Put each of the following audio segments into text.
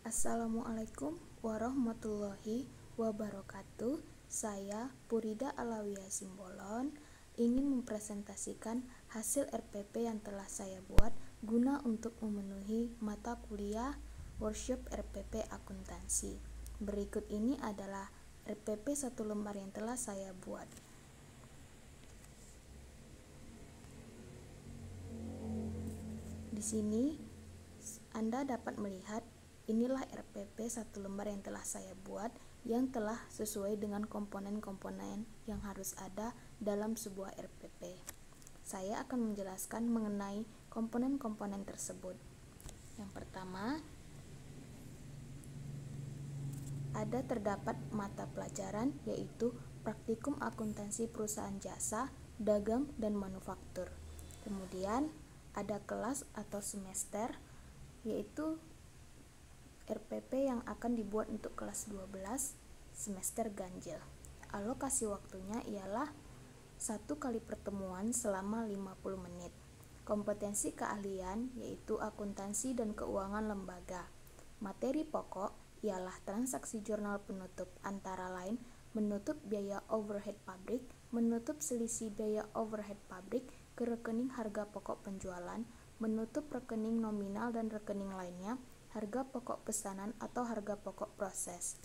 Assalamualaikum warahmatullahi wabarakatuh. Saya Purida Alawiyah Simbolon ingin mempresentasikan hasil RPP yang telah saya buat guna untuk memenuhi mata kuliah workshop RPP akuntansi. Berikut ini adalah RPP 1 lembar yang telah saya buat. Di sini Anda dapat melihat inilah RPP 1 lembar yang telah saya buat, yang telah sesuai dengan komponen-komponen yang harus ada dalam sebuah RPP. Saya akan menjelaskan mengenai komponen-komponen tersebut. Yang pertama, terdapat mata pelajaran yaitu praktikum akuntansi perusahaan jasa, dagang, dan manufaktur. Kemudian ada kelas atau semester yaitu RPP yang akan dibuat untuk kelas 12 semester ganjil. Alokasi waktunya ialah 1 kali pertemuan selama 50 menit. Kompetensi keahlian yaitu akuntansi dan keuangan lembaga. Materi pokok ialah transaksi jurnal penutup, antara lain menutup biaya overhead pabrik, menutup selisih biaya overhead pabrik ke rekening harga pokok penjualan, menutup rekening nominal dan rekening lainnya, harga pokok pesanan atau harga pokok proses.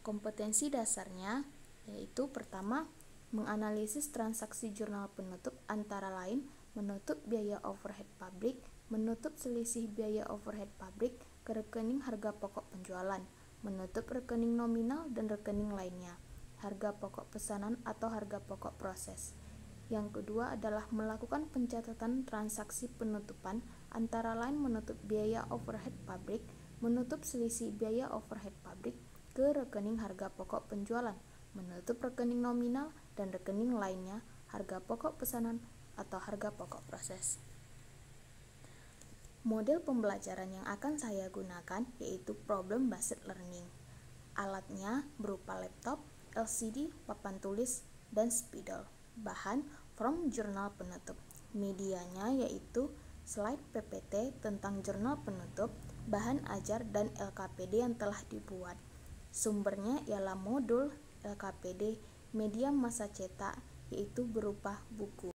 Kompetensi dasarnya yaitu pertama, menganalisis transaksi jurnal penutup, antara lain menutup biaya overhead pabrik, menutup selisih biaya overhead pabrik ke rekening harga pokok penjualan, menutup rekening nominal dan rekening lainnya, harga pokok pesanan atau harga pokok proses. Yang kedua adalah melakukan pencatatan transaksi penutupan, antara lain menutup biaya overhead pabrik, menutup selisih biaya overhead pabrik ke rekening harga pokok penjualan, menutup rekening nominal dan rekening lainnya, harga pokok pesanan atau harga pokok proses. Model pembelajaran yang akan saya gunakan yaitu problem based learning. Alatnya berupa laptop, LCD, papan tulis, dan spidol. Bahan from jurnal penutup. Medianya yaitu slide PPT tentang jurnal penutup, bahan ajar, dan LKPD yang telah dibuat. Sumbernya ialah modul LKPD, media massa cetak yaitu berupa buku.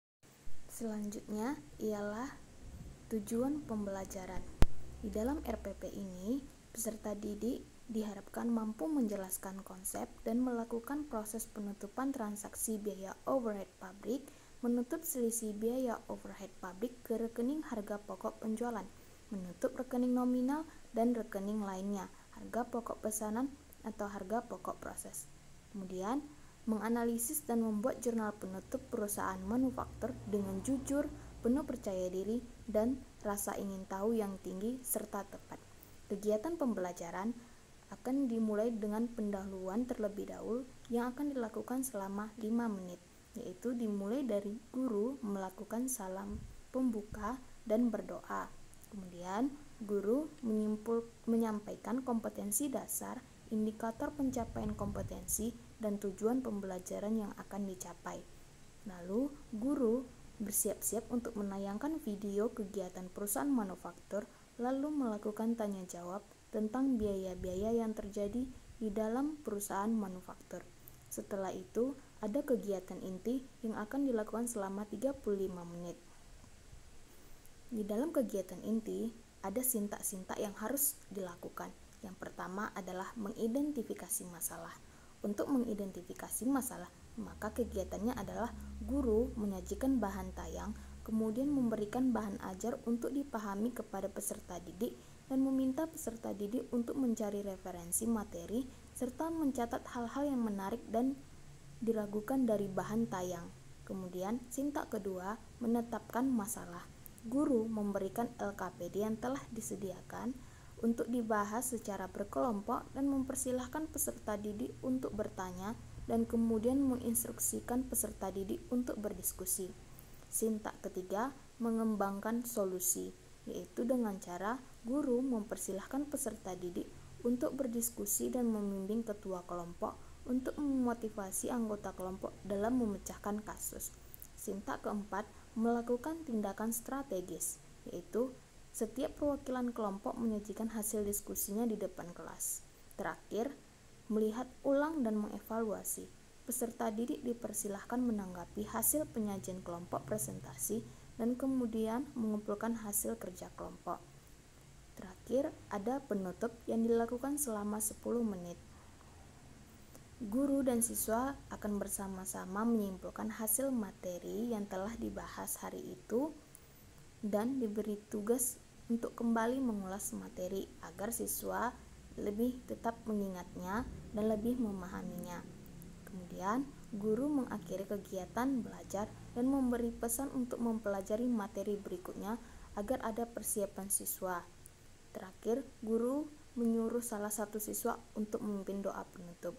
Selanjutnya ialah tujuan pembelajaran. Di dalam RPP ini, peserta didik diharapkan mampu menjelaskan konsep dan melakukan proses penutupan transaksi biaya overhead pabrik, menutup selisih biaya overhead pabrik ke rekening harga pokok penjualan, menutup rekening nominal dan rekening lainnya, harga pokok pesanan atau harga pokok proses. Kemudian, menganalisis dan membuat jurnal penutup perusahaan manufaktur dengan jujur, penuh percaya diri, dan rasa ingin tahu yang tinggi serta tepat. Kegiatan pembelajaran akan dimulai dengan pendahuluan terlebih dahulu yang akan dilakukan selama 5 menit, yaitu dimulai dari guru melakukan salam pembuka dan berdoa. Kemudian, guru menyampaikan kompetensi dasar, indikator pencapaian kompetensi, dan tujuan pembelajaran yang akan dicapai. Lalu, guru bersiap-siap untuk menayangkan video kegiatan perusahaan manufaktur, lalu melakukan tanya jawab tentang biaya-biaya yang terjadi di dalam perusahaan manufaktur. Setelah itu, ada kegiatan inti yang akan dilakukan selama 35 menit. Di dalam kegiatan inti, ada sintak-sintak yang harus dilakukan. Yang pertama adalah mengidentifikasi masalah. Untuk mengidentifikasi masalah, maka kegiatannya adalah guru menyajikan bahan tayang, kemudian memberikan bahan ajar untuk dipahami kepada peserta didik dan meminta peserta didik untuk mencari referensi materi serta mencatat hal-hal yang menarik dan diragukan dari bahan tayang. Kemudian, sintak kedua, menetapkan masalah. Guru memberikan LKPD yang telah disediakan untuk dibahas secara berkelompok dan mempersilahkan peserta didik untuk bertanya dan kemudian menginstruksikan peserta didik untuk berdiskusi. Sintak ketiga, mengembangkan solusi, yaitu dengan cara guru mempersilahkan peserta didik untuk berdiskusi dan membimbing ketua kelompok untuk memotivasi anggota kelompok dalam memecahkan kasus. Sintak keempat, melakukan tindakan strategis, yaitu setiap perwakilan kelompok menyajikan hasil diskusinya di depan kelas. Terakhir, melihat ulang dan mengevaluasi. Peserta didik dipersilahkan menanggapi hasil penyajian kelompok presentasi dan kemudian mengumpulkan hasil kerja kelompok. Terakhir, ada penutup yang dilakukan selama 10 menit. Guru dan siswa akan bersama-sama menyimpulkan hasil materi yang telah dibahas hari itu dan diberi tugas untuk kembali mengulas materi agar siswa lebih tetap mengingatnya dan lebih memahaminya. Kemudian, guru mengakhiri kegiatan belajar dan memberi pesan untuk mempelajari materi berikutnya agar ada persiapan siswa. Terakhir, guru menyuruh salah satu siswa untuk memimpin doa penutup.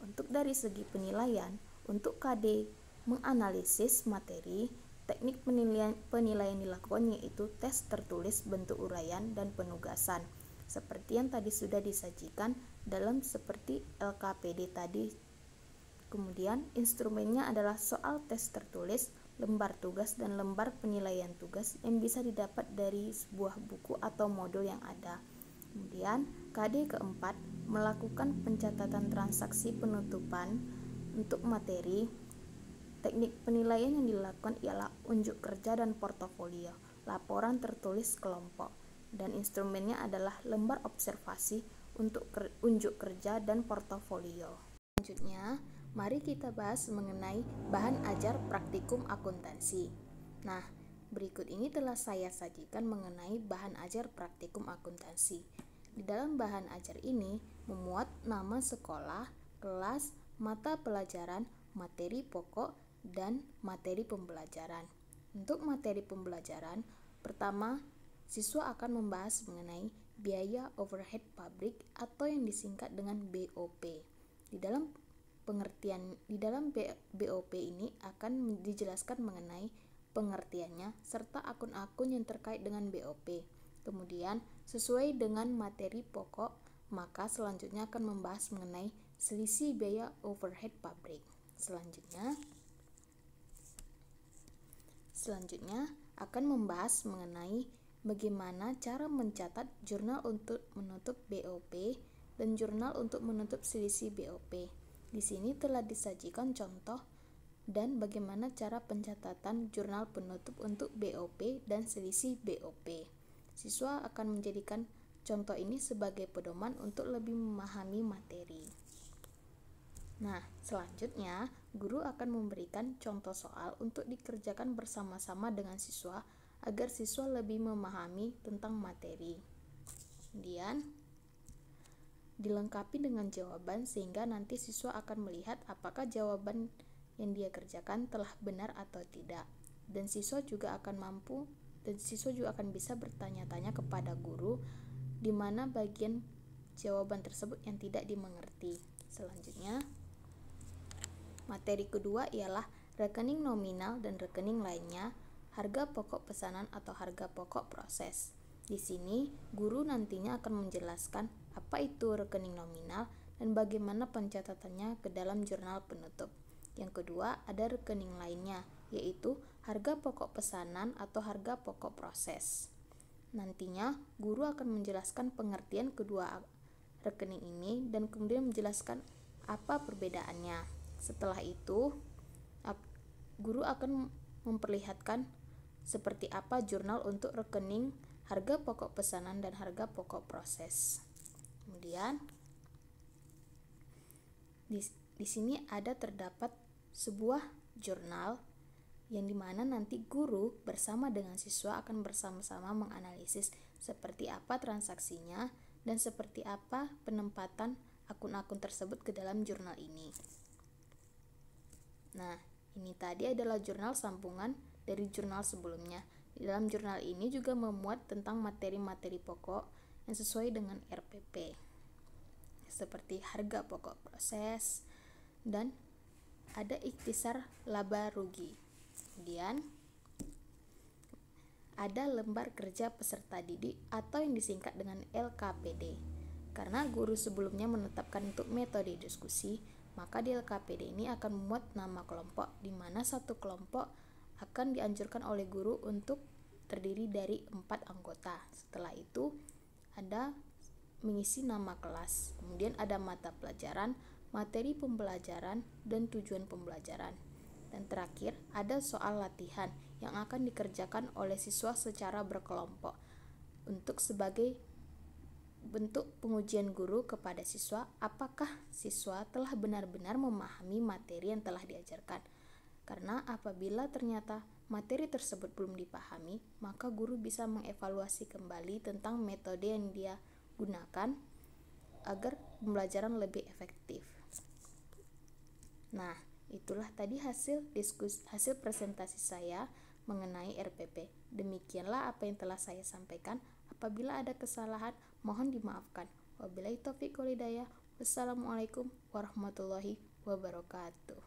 Untuk dari segi penilaian, untuk KD menganalisis materi, teknik penilaian dilakukan yaitu tes tertulis, bentuk uraian, dan penugasan. Seperti yang tadi sudah disajikan dalam seperti LKPD tadi. Kemudian instrumennya adalah soal tes tertulis, lembar tugas, dan lembar penilaian tugas yang bisa didapat dari sebuah buku atau modul yang ada. Kemudian KD keempat, melakukan pencatatan transaksi penutupan untuk materi. Teknik penilaian yang dilakukan ialah unjuk kerja dan portofolio, laporan tertulis kelompok, dan instrumennya adalah lembar observasi untuk unjuk kerja dan portofolio. Selanjutnya, mari kita bahas mengenai bahan ajar praktikum akuntansi. Nah, berikut ini telah saya sajikan mengenai bahan ajar praktikum akuntansi. Di dalam bahan ajar ini memuat nama sekolah, kelas, mata pelajaran, materi pokok, dan materi pembelajaran. Untuk materi pembelajaran, pertama, siswa akan membahas mengenai biaya overhead pabrik atau yang disingkat dengan BOP. Di dalam BOP ini akan dijelaskan mengenai pengertiannya serta akun-akun yang terkait dengan BOP. Kemudian, sesuai dengan materi pokok, maka selanjutnya akan membahas mengenai selisih biaya overhead pabrik. Selanjutnya akan membahas mengenai bagaimana cara mencatat jurnal untuk menutup BOP dan jurnal untuk menutup selisih BOP. Di sini telah disajikan contoh dan bagaimana cara pencatatan jurnal penutup untuk BOP dan selisih BOP. Siswa akan menjadikan contoh ini sebagai pedoman untuk lebih memahami materi. Nah, selanjutnya guru akan memberikan contoh soal untuk dikerjakan bersama-sama dengan siswa agar siswa lebih memahami tentang materi. Kemudian dilengkapi dengan jawaban sehingga nanti siswa akan melihat apakah jawaban yang dia kerjakan telah benar atau tidak. Dan siswa juga akan bisa bertanya-tanya kepada guru di mana bagian jawaban tersebut yang tidak dimengerti. Selanjutnya, materi kedua ialah rekening nominal dan rekening lainnya, harga pokok pesanan atau harga pokok proses. Di sini, guru nantinya akan menjelaskan apa itu rekening nominal dan bagaimana pencatatannya ke dalam jurnal penutup. Yang kedua, ada rekening lainnya, yaitu harga pokok pesanan atau harga pokok proses. Nantinya, guru akan menjelaskan pengertian kedua rekening ini dan kemudian menjelaskan apa perbedaannya. Setelah itu, guru akan memperlihatkan seperti apa jurnal untuk rekening harga pokok pesanan dan harga pokok proses. Kemudian di sini terdapat sebuah jurnal yang dimana nanti guru bersama dengan siswa akan bersama-sama menganalisis seperti apa transaksinya dan seperti apa penempatan akun-akun tersebut ke dalam jurnal ini. Nah, ini tadi adalah jurnal sambungan dari jurnal sebelumnya. Di dalam jurnal ini juga memuat tentang materi-materi pokok yang sesuai dengan RPP, seperti harga pokok proses dan ada ikhtisar laba rugi. Kemudian ada lembar kerja peserta didik atau yang disingkat dengan LKPD. Karena guru sebelumnya menetapkan untuk metode diskusi, maka di LKPD ini akan memuat nama kelompok, di mana satu kelompok akan dianjurkan oleh guru untuk terdiri dari 4 anggota. Setelah itu ada mengisi nama kelas, kemudian ada mata pelajaran, materi pembelajaran, dan tujuan pembelajaran. Dan terakhir, ada soal latihan yang akan dikerjakan oleh siswa secara berkelompok untuk sebagai bentuk pengujian guru kepada siswa apakah siswa telah benar-benar memahami materi yang telah diajarkan. Karena apabila ternyata materi tersebut belum dipahami, maka guru bisa mengevaluasi kembali tentang metode yang dia gunakan agar pembelajaran lebih efektif. Nah, itulah tadi hasil presentasi saya mengenai RPP. Demikianlah apa yang telah saya sampaikan. Apabila ada kesalahan, mohon dimaafkan. Wabillahi taufiq wal hidayah. Wassalamualaikum warahmatullahi wabarakatuh.